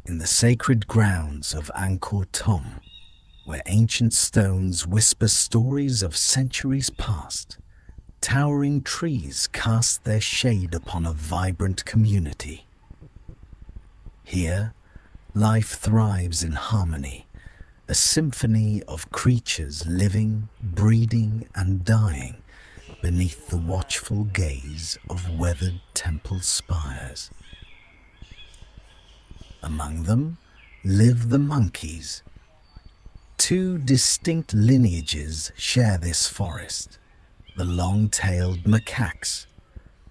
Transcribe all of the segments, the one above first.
In the sacred grounds of Angkor Thom, where ancient stones whisper stories of centuries past, towering trees cast their shade upon a vibrant community. Here, life thrives in harmony, a symphony of creatures living, breeding, and dying beneath the watchful gaze of weathered temple spires. Among them live the monkeys. Two distinct lineages share this forest: the long-tailed macaques,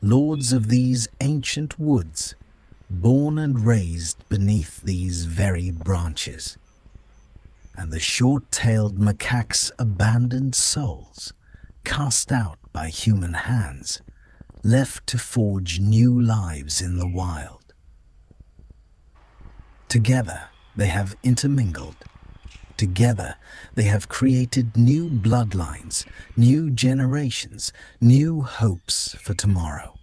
lords of these ancient woods, born and raised beneath these very branches, and the short-tailed macaques' abandoned souls, cast out by human hands, left to forge new lives in the wild. Together they have intermingled. Together they have created new bloodlines, new generations, new hopes for tomorrow.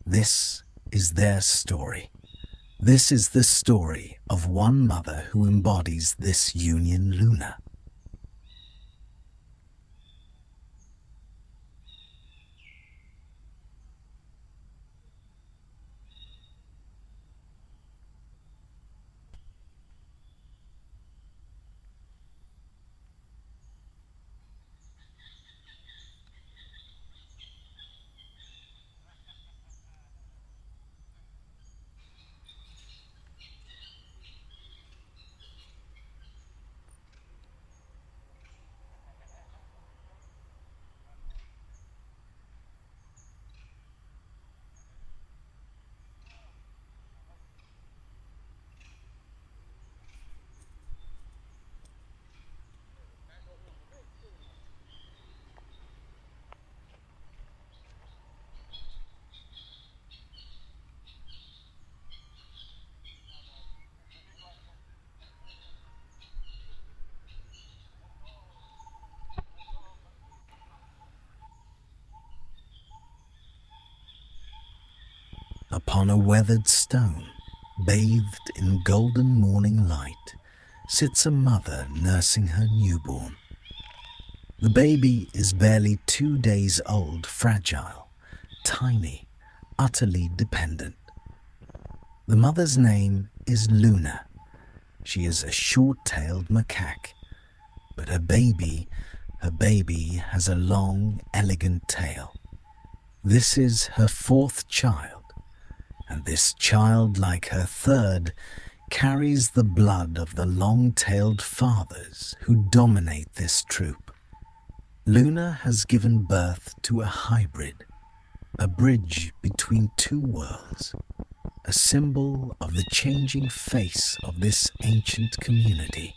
This is their story. This is the story of one mother who embodies this union, Luna. Upon a weathered stone, bathed in golden morning light, sits a mother nursing her newborn. The baby is barely 2 days old, fragile, tiny, utterly dependent. The mother's name is Luna. She is a short-tailed macaque, but her baby has a long, elegant tail. This is her 4th child. And this child, like her 3rd, carries the blood of the long-tailed fathers who dominate this troop. Luna has given birth to a hybrid, a bridge between 2 worlds, a symbol of the changing face of this ancient community.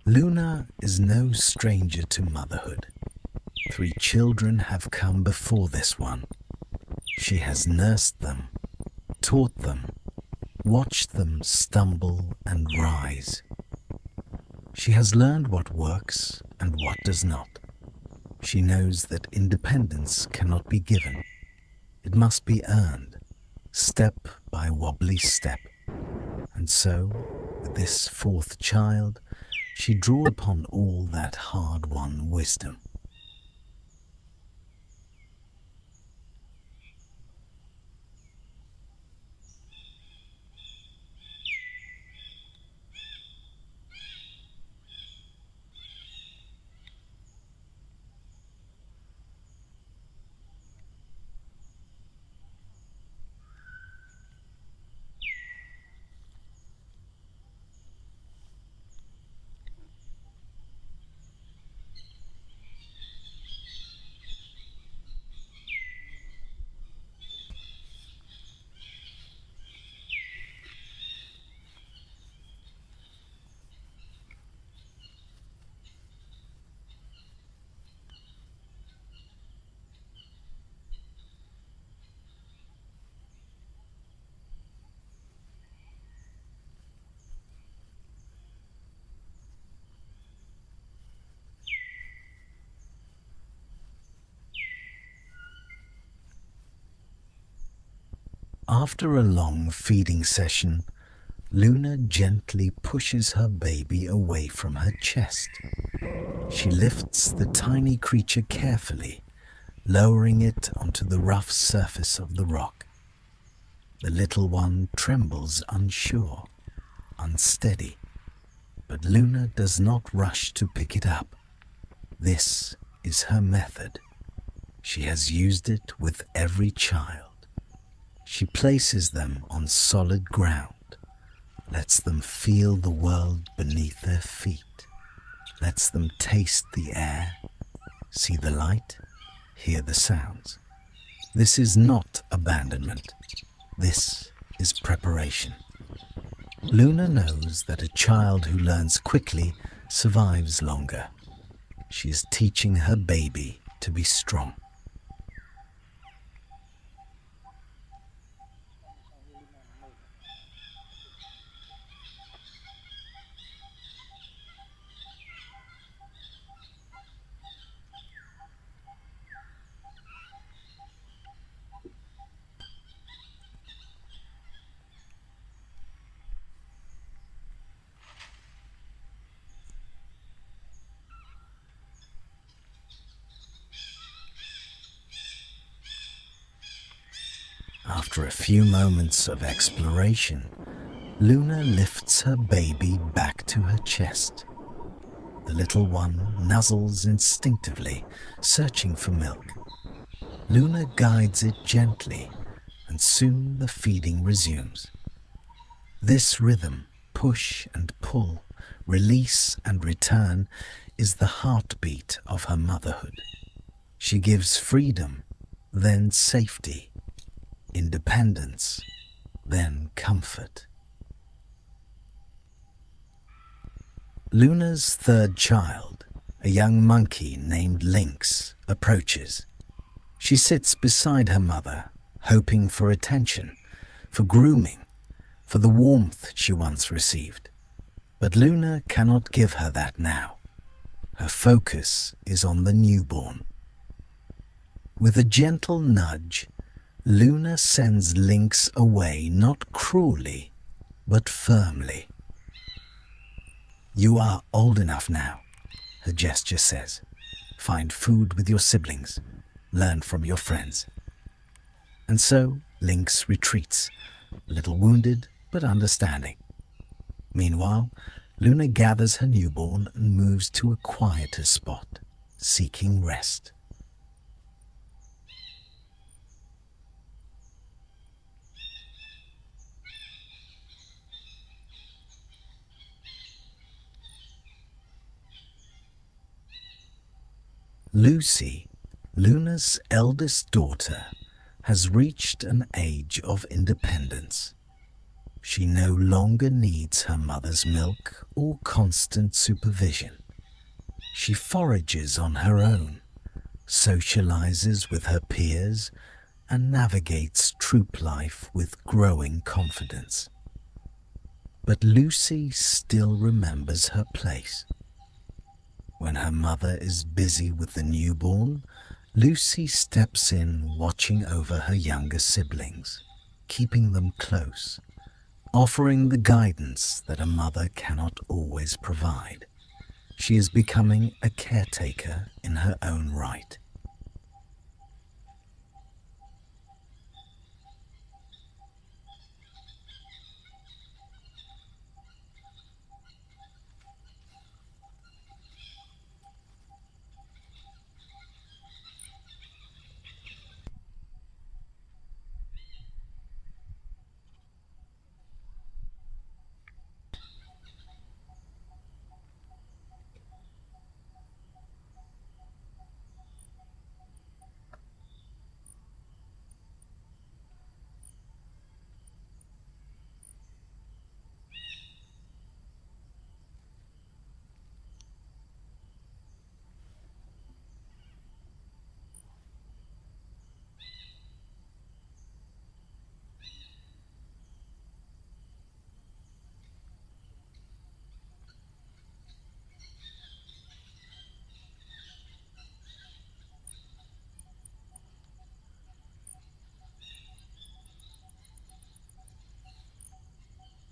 Luna is no stranger to motherhood. 3 children have come before this one. She has nursed them, taught them, watched them stumble and rise. She has learned what works and what does not. She knows that independence cannot be given. It must be earned, step by wobbly step. And so, with this 4th child, she draws upon all that hard-won wisdom. After a long feeding session, Luna gently pushes her baby away from her chest. She lifts the tiny creature carefully, lowering it onto the rough surface of the rock. The little one trembles, unsure, unsteady, but Luna does not rush to pick it up. This is her method. She has used it with every child. She places them on solid ground, lets them feel the world beneath their feet, lets them taste the air, see the light, hear the sounds. This is not abandonment. This is preparation. Luna knows that a child who learns quickly survives longer. She is teaching her baby to be strong. After a few moments of exploration, Luna lifts her baby back to her chest. The little one nuzzles instinctively, searching for milk. Luna guides it gently, and soon the feeding resumes. This rhythm, push and pull, release and return, is the heartbeat of her motherhood. She gives freedom, then safety, independence, then comfort. Luna's third child, a young monkey named Lynx, approaches. She sits beside her mother, hoping for attention, for grooming, for the warmth she once received. But Luna cannot give her that now. Her focus is on the newborn. With a gentle nudge, Luna sends Lynx away, not cruelly, but firmly. "You are old enough now," her gesture says. "Find food with your siblings. Learn from your friends." And so Lynx retreats, a little wounded but understanding. Meanwhile, Luna gathers her newborn and moves to a quieter spot, seeking rest. Lucy, Luna's eldest daughter, has reached an age of independence. She no longer needs her mother's milk or constant supervision. She forages on her own, socializes with her peers, and navigates troop life with growing confidence. But Lucy still remembers her place. When her mother is busy with the newborn, Lucy steps in, watching over her younger siblings, keeping them close, offering the guidance that a mother cannot always provide. She is becoming a caretaker in her own right.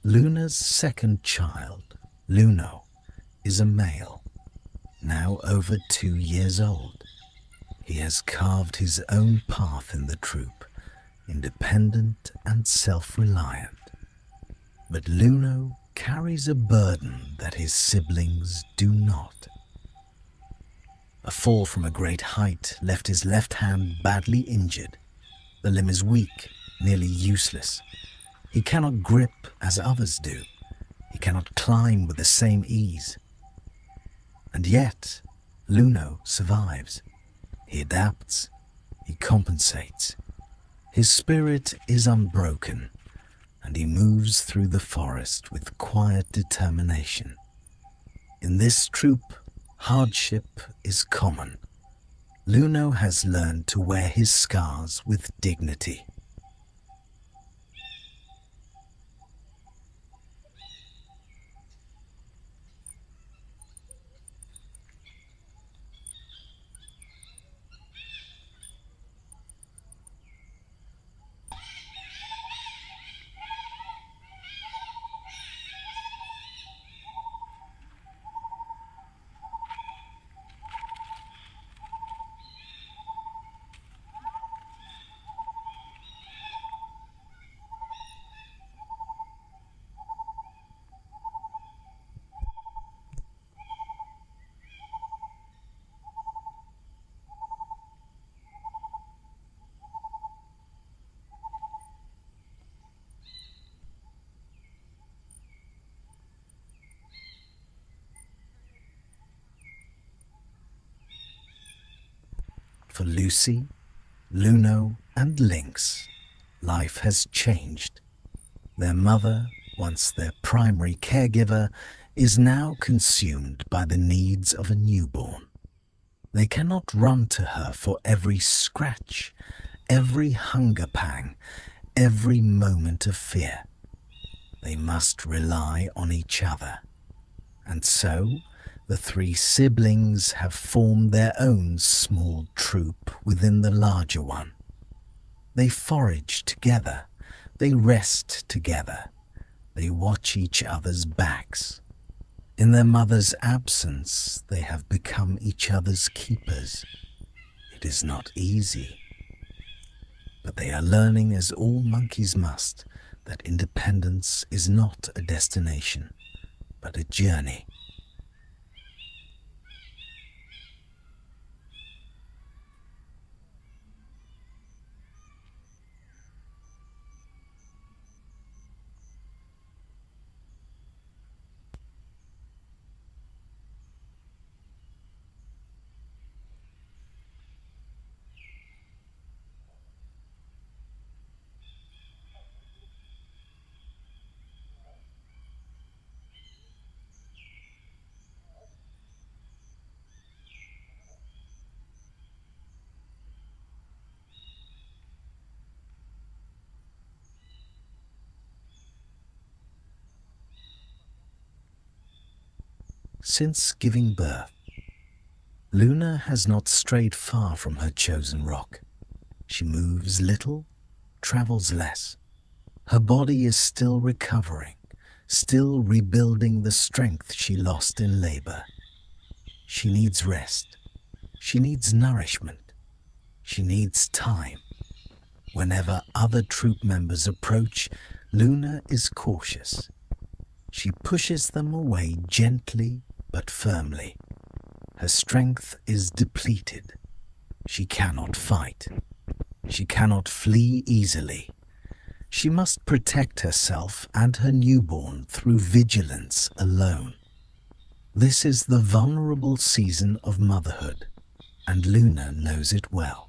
Luna's second child, Luno, is a male, now over 2 years old. He has carved his own path in the troop, independent and self-reliant. But Luno carries a burden that his siblings do not. A fall from a great height left his left hand badly injured. The limb is weak, nearly useless. He cannot grip as others do. He cannot climb with the same ease. And yet, Luno survives. He adapts. He compensates. His spirit is unbroken, and he moves through the forest with quiet determination. In this troop, hardship is common. Luno has learned to wear his scars with dignity. For Lucy, Luno, and Lynx, life has changed. Their mother, once their primary caregiver, is now consumed by the needs of a newborn. They cannot run to her for every scratch, every hunger pang, every moment of fear. They must rely on each other. And so, the three siblings have formed their own small troop within the larger one. They forage together, they rest together, they watch each other's backs. In their mother's absence, they have become each other's keepers. It is not easy, but they are learning, as all monkeys must, that independence is not a destination, but a journey. Since giving birth, Luna has not strayed far from her chosen rock. She moves little, travels less. Her body is still recovering, still rebuilding the strength she lost in labor. She needs rest. She needs nourishment. She needs time. Whenever other troop members approach, Luna is cautious. She pushes them away gently but firmly. Her strength is depleted. She cannot fight. She cannot flee easily. She must protect herself and her newborn through vigilance alone. This is the vulnerable season of motherhood, and Luna knows it well.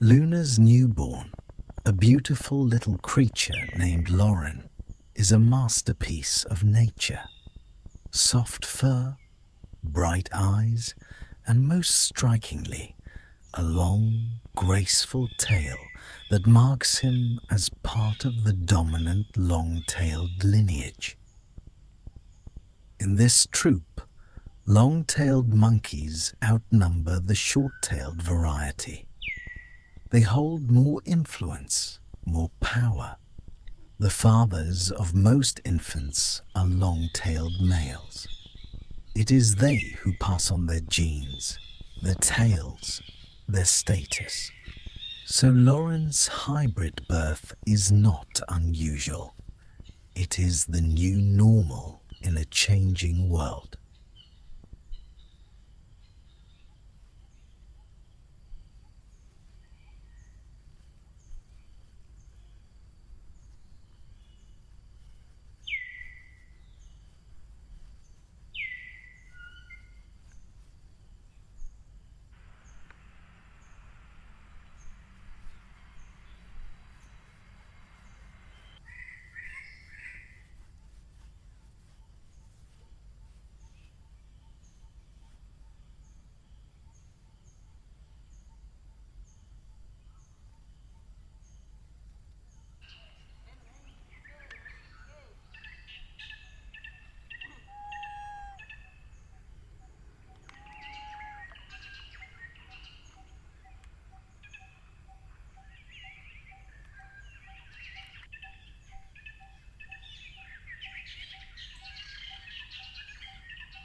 Luna's newborn, a beautiful little creature named Lauren, is a masterpiece of nature. Soft fur, bright eyes, and most strikingly, a long, graceful tail that marks him as part of the dominant long-tailed lineage. In this troop, long-tailed monkeys outnumber the short-tailed variety. They hold more influence, more power. The fathers of most infants are long-tailed males. It is they who pass on their genes, their tails, their status. So Lauren's hybrid birth is not unusual. It is the new normal in a changing world.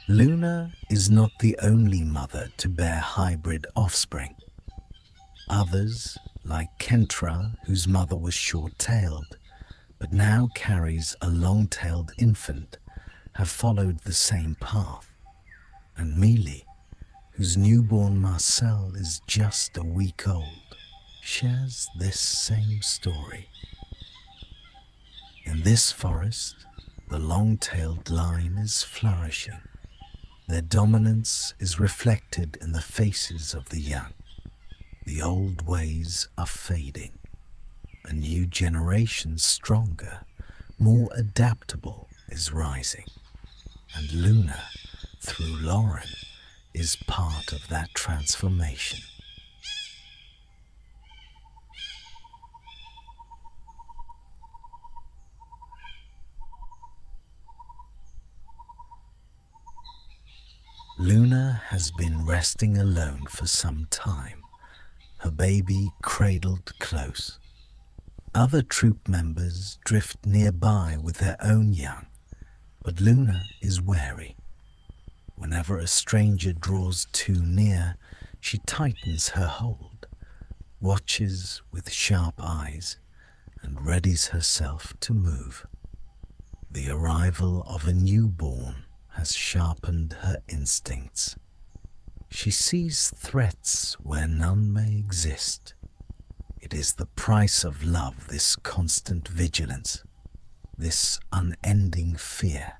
Luna is not the only mother to bear hybrid offspring. Others, like Kentra, whose mother was short-tailed, but now carries a long-tailed infant, have followed the same path. And Mealy, whose newborn Marcel is just a week old, shares this same story. In this forest, the long-tailed line is flourishing. Their dominance is reflected in the faces of the young. The old ways are fading. A new generation, stronger, more adaptable, is rising. And Luna, through Lauren, is part of that transformation. Luna has been resting alone for some time, her baby cradled close. Other troop members drift nearby with their own young, but Luna is wary. Whenever a stranger draws too near, she tightens her hold, watches with sharp eyes, and readies herself to move. The arrival of a newborn has sharpened her instincts. She sees threats where none may exist. It is the price of love, this constant vigilance, this unending fear.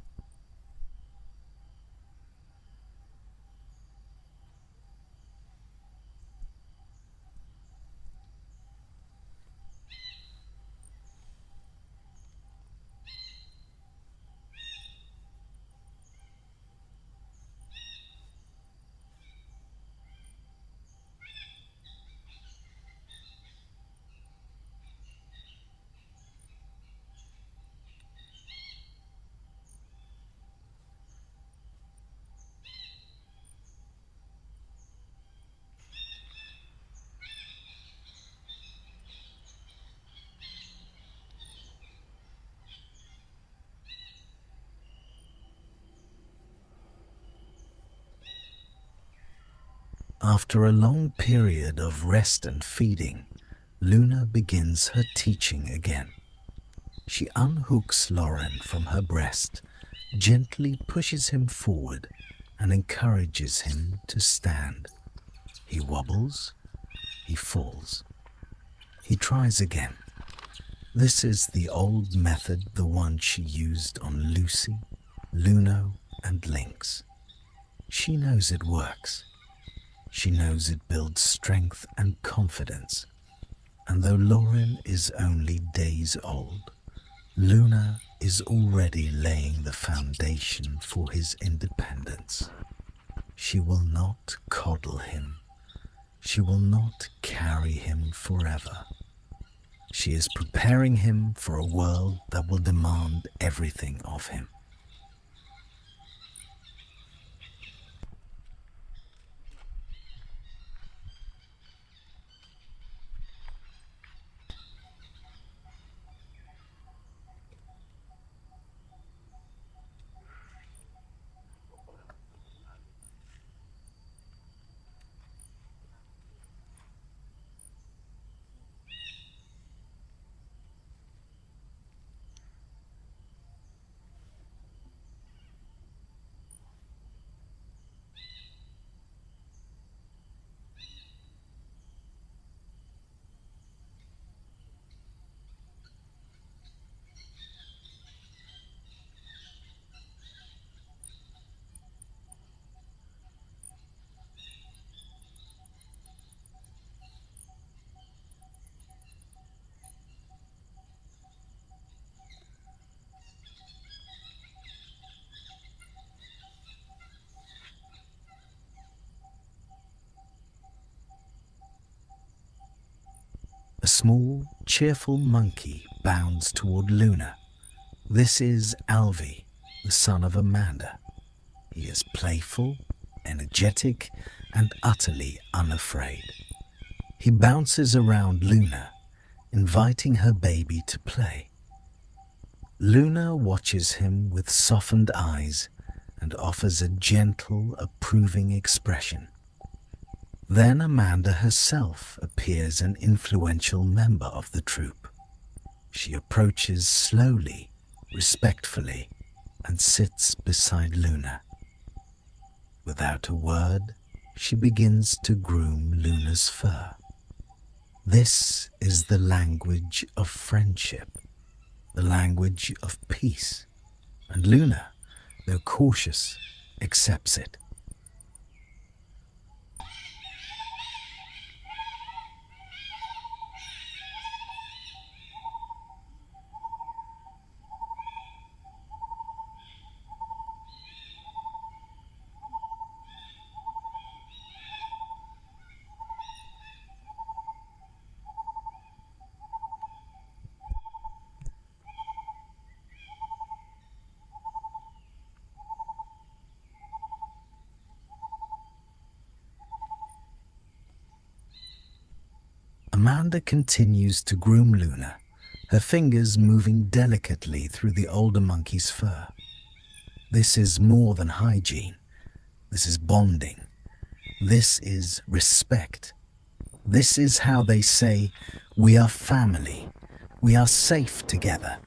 After a long period of rest and feeding, Luna begins her teaching again. She unhooks Lauren from her breast, gently pushes him forward, and encourages him to stand. He wobbles, he falls. He tries again. This is the old method, the one she used on Lucy, Luno, and Lynx. She knows it works. She knows it builds strength and confidence. And though Lauren is only days old, Luna is already laying the foundation for his independence. She will not coddle him. She will not carry him forever. She is preparing him for a world that will demand everything of him. A small, cheerful monkey bounds toward Luna. This is Alvy, the son of Amanda. He is playful, energetic, and utterly unafraid. He bounces around Luna, inviting her baby to play. Luna watches him with softened eyes and offers a gentle, approving expression. Then Amanda herself appears an influential member of the troupe. She approaches slowly, respectfully, and sits beside Luna. Without a word, she begins to groom Luna's fur. This is the language of friendship, the language of peace, and Luna, though cautious, accepts it. Amanda continues to groom Luna, her fingers moving delicately through the older monkey's fur. This is more than hygiene. This is bonding. This is respect. This is how they say, "We are family. We are safe together."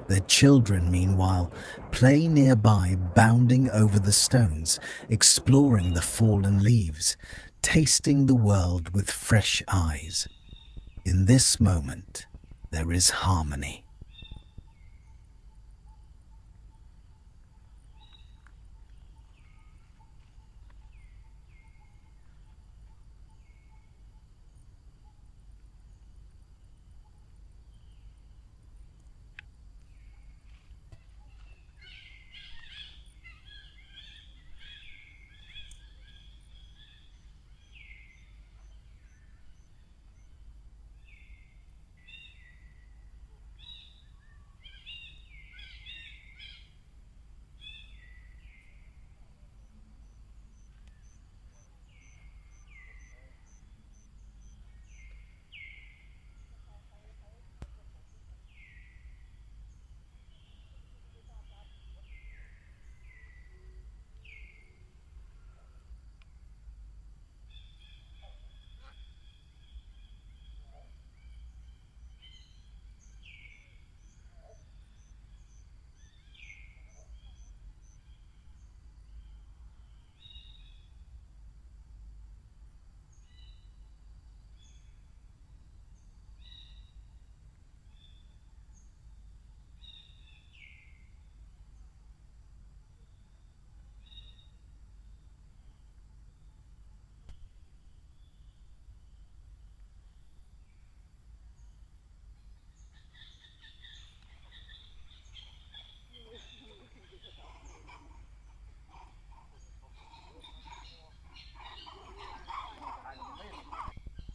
Their children, meanwhile, play nearby, bounding over the stones, exploring the fallen leaves, tasting the world with fresh eyes. In this moment, there is harmony.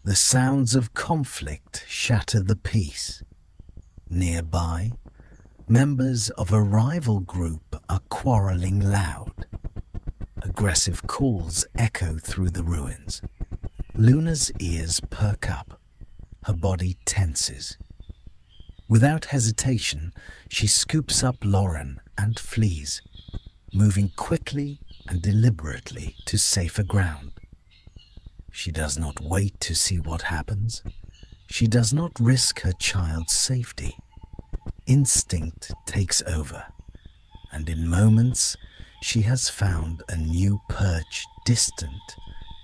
The sounds of conflict shatter the peace. Nearby, members of a rival group are quarreling loud. Aggressive calls echo through the ruins. Luna's ears perk up. Her body tenses. Without hesitation, she scoops up Lauren and flees, moving quickly and deliberately to safer ground. She does not wait to see what happens. She does not risk her child's safety. Instinct takes over, and in moments she has found a new perch, distant,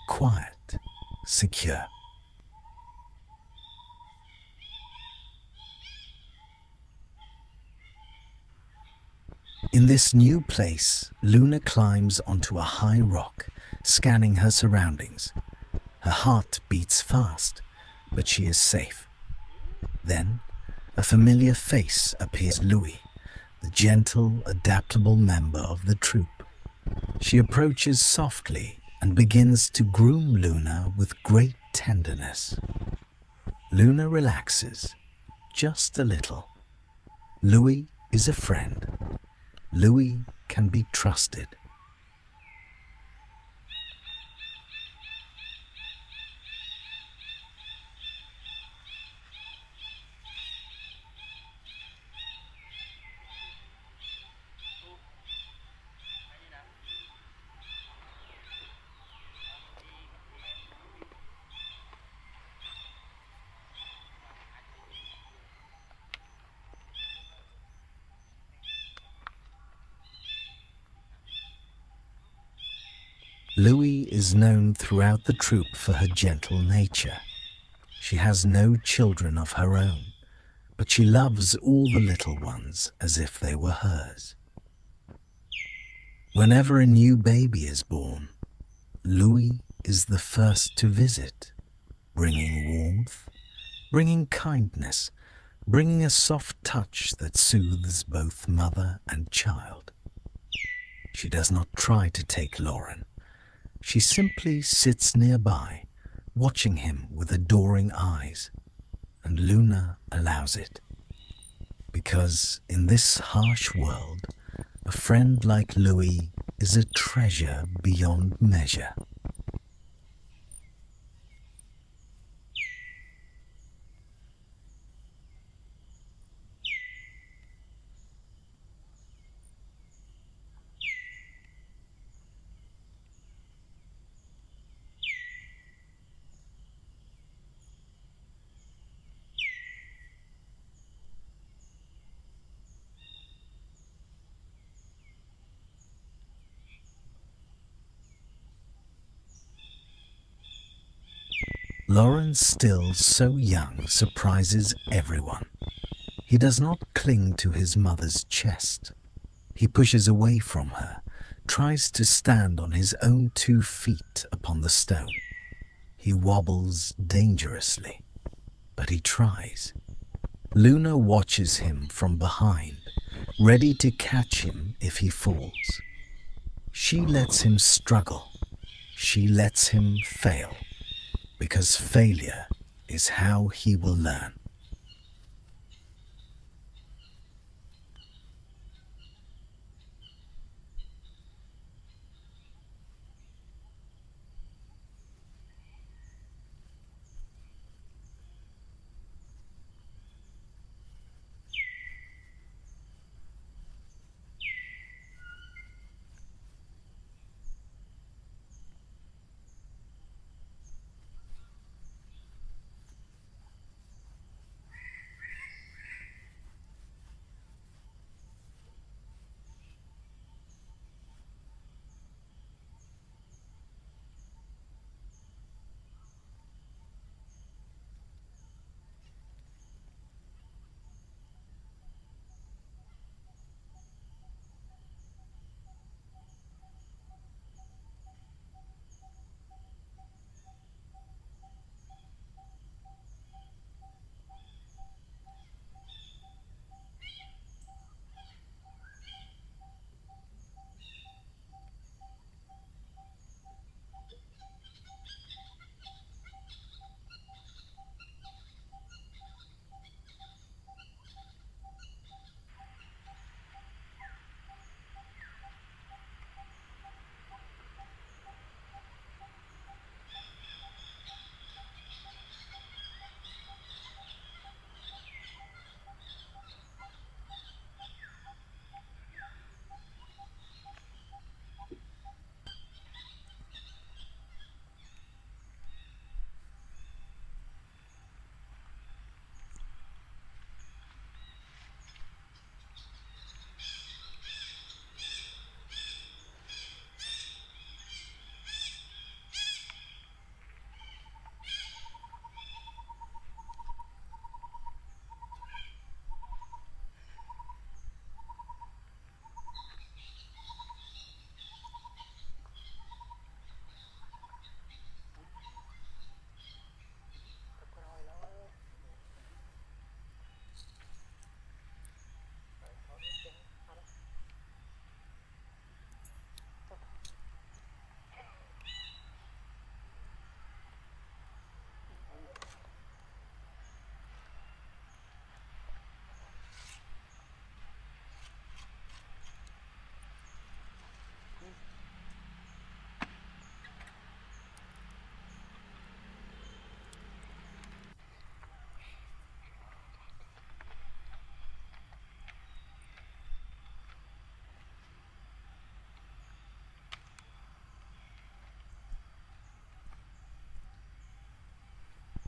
quiet, secure. In this new place, Luna climbs onto a high rock, scanning her surroundings. Her heart beats fast, but she is safe. Then, a familiar face appears. Louis, the gentle, adaptable member of the troop. She approaches softly and begins to groom Luna with great tenderness. Luna relaxes, just a little. Louis is a friend. Louis can be trusted. Louis is known throughout the troop for her gentle nature. She has no children of her own, but she loves all the little ones as if they were hers. Whenever a new baby is born, Louis is the first to visit, bringing warmth, bringing kindness, bringing a soft touch that soothes both mother and child. She does not try to take Lauren. She simply sits nearby, watching him with adoring eyes, and Luna allows it. Because in this harsh world, a friend like Louis is a treasure beyond measure. Lawrence, still so young, surprises everyone. He does not cling to his mother's chest. He pushes away from her, tries to stand on his own 2 feet upon the stone. He wobbles dangerously, but he tries. Luna watches him from behind, ready to catch him if he falls. She lets him struggle. She lets him fail. Because failure is how he will learn.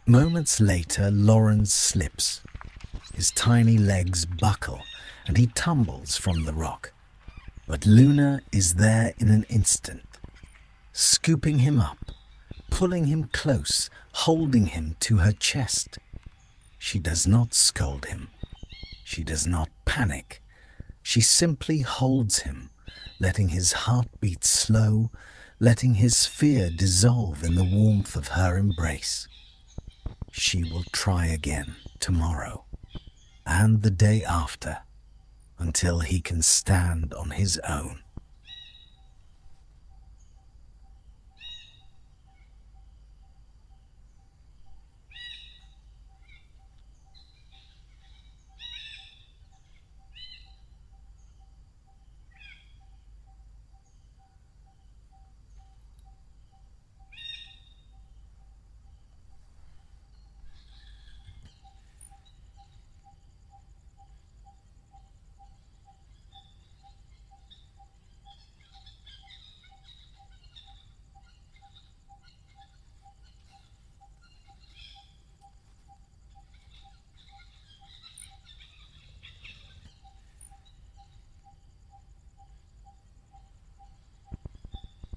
Moments later, Lawrence slips. His tiny legs buckle and he tumbles from the rock. But Luna is there in an instant, scooping him up, pulling him close, holding him to her chest. She does not scold him. She does not panic. She simply holds him, letting his heart beat slow, letting his fear dissolve in the warmth of her embrace. She will try again tomorrow and the day after until he can stand on his own.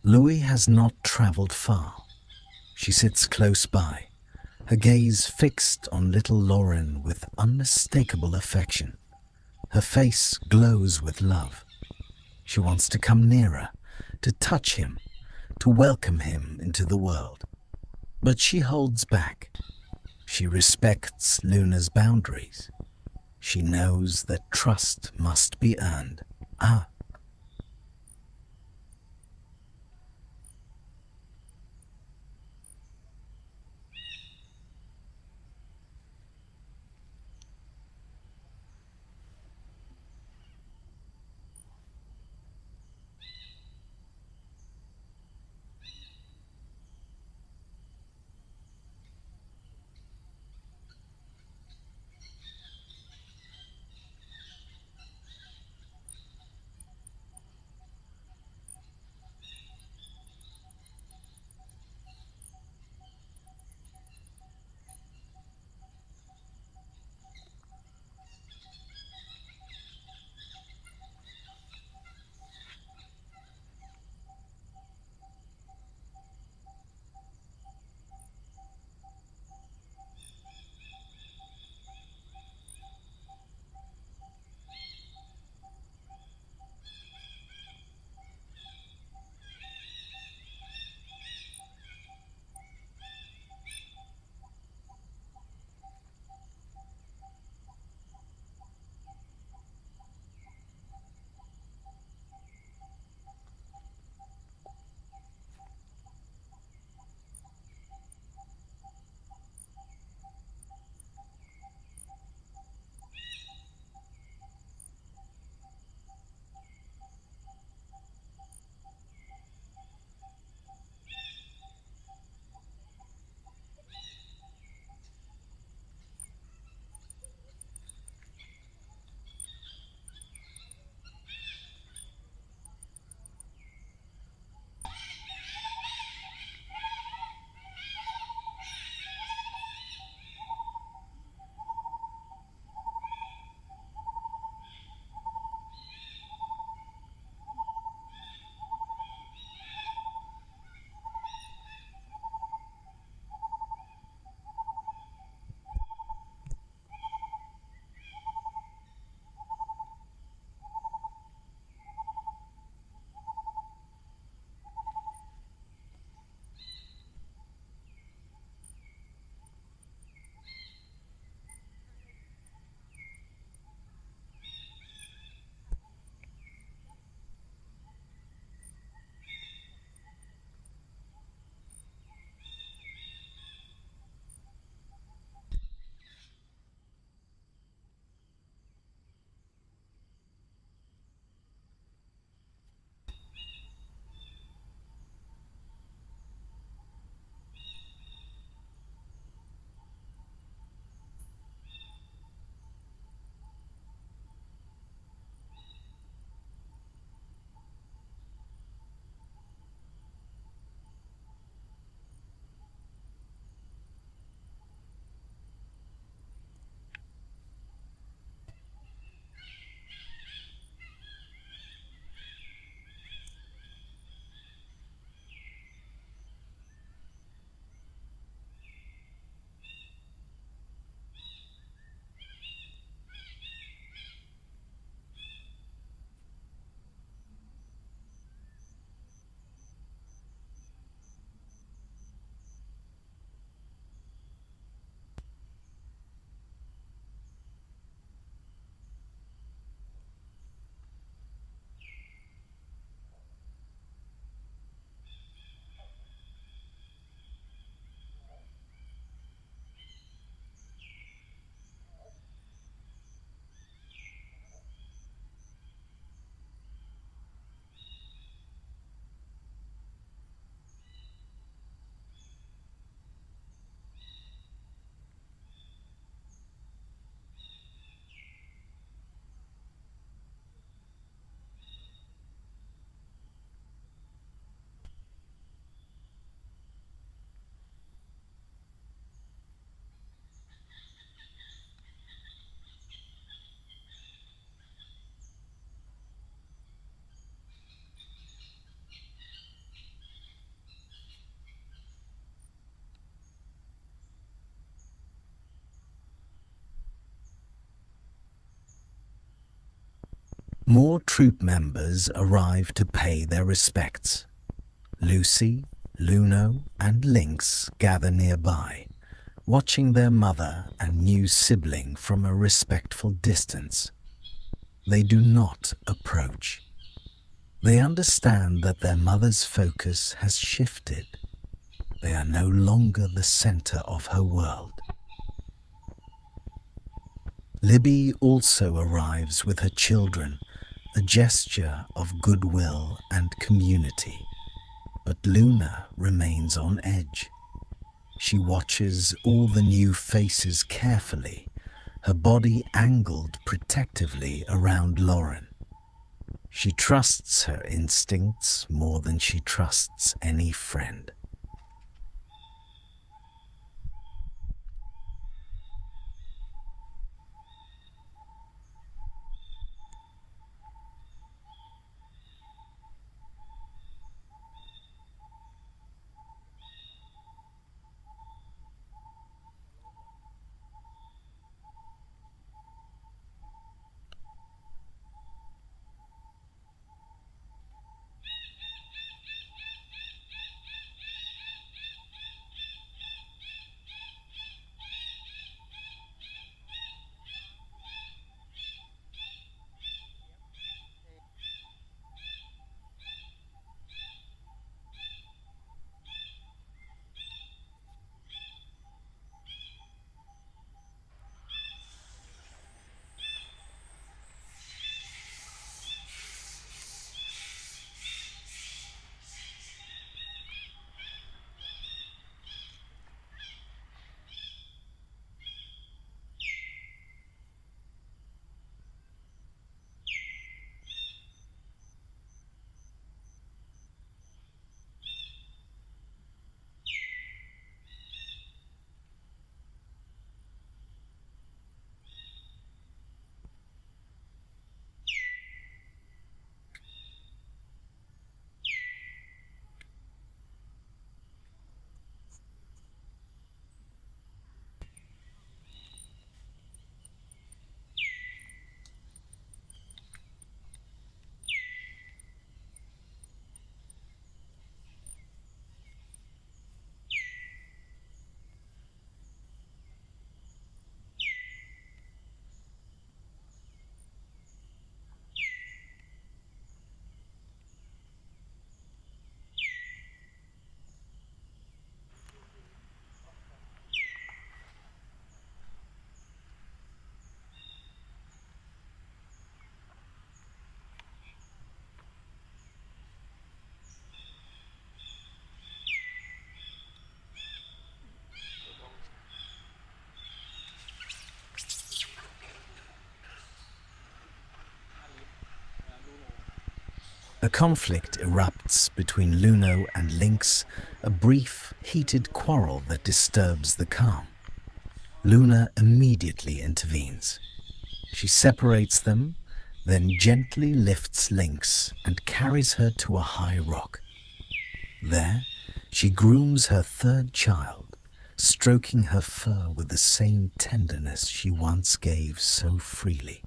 Louis has not traveled far. She sits close by, her gaze fixed on little Lauren with unmistakable affection. Her face glows with love. She wants to come nearer, to touch him, to welcome him into the world. But she holds back. She respects Luna's boundaries. She knows that trust must be earned. More troop members arrive to pay their respects. Lucy, Luno, and Lynx gather nearby, watching their mother and new sibling from a respectful distance. They do not approach. They understand that their mother's focus has shifted. They are no longer the center of her world. Libby also arrives with her children, a gesture of goodwill and community. But Luna remains on edge. She watches all the new faces carefully, her body angled protectively around Lauren. She trusts her instincts more than she trusts any friend. A conflict erupts between Luno and Lynx, a brief, heated quarrel that disturbs the calm. Luna immediately intervenes. She separates them, then gently lifts Lynx and carries her to a high rock. There, she grooms her third child, stroking her fur with the same tenderness she once gave so freely.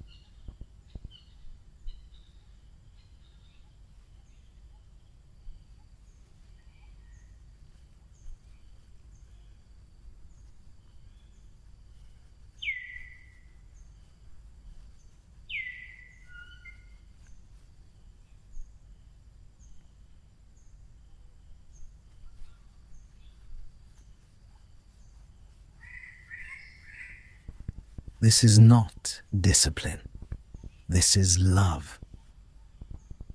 This is not discipline. This is love.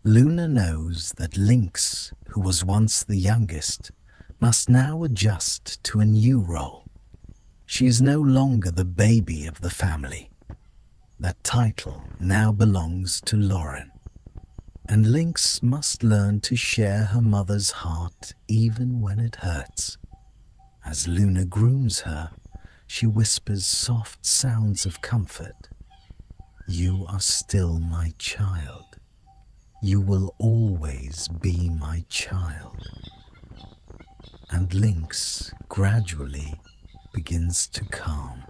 Luna knows that Lynx, who was once the youngest, must now adjust to a new role. She is no longer the baby of the family. That title now belongs to Lauren. And Lynx must learn to share her mother's heart even when it hurts. As Luna grooms her, she whispers soft sounds of comfort. You are still my child. You will always be my child. And Lynx gradually begins to calm.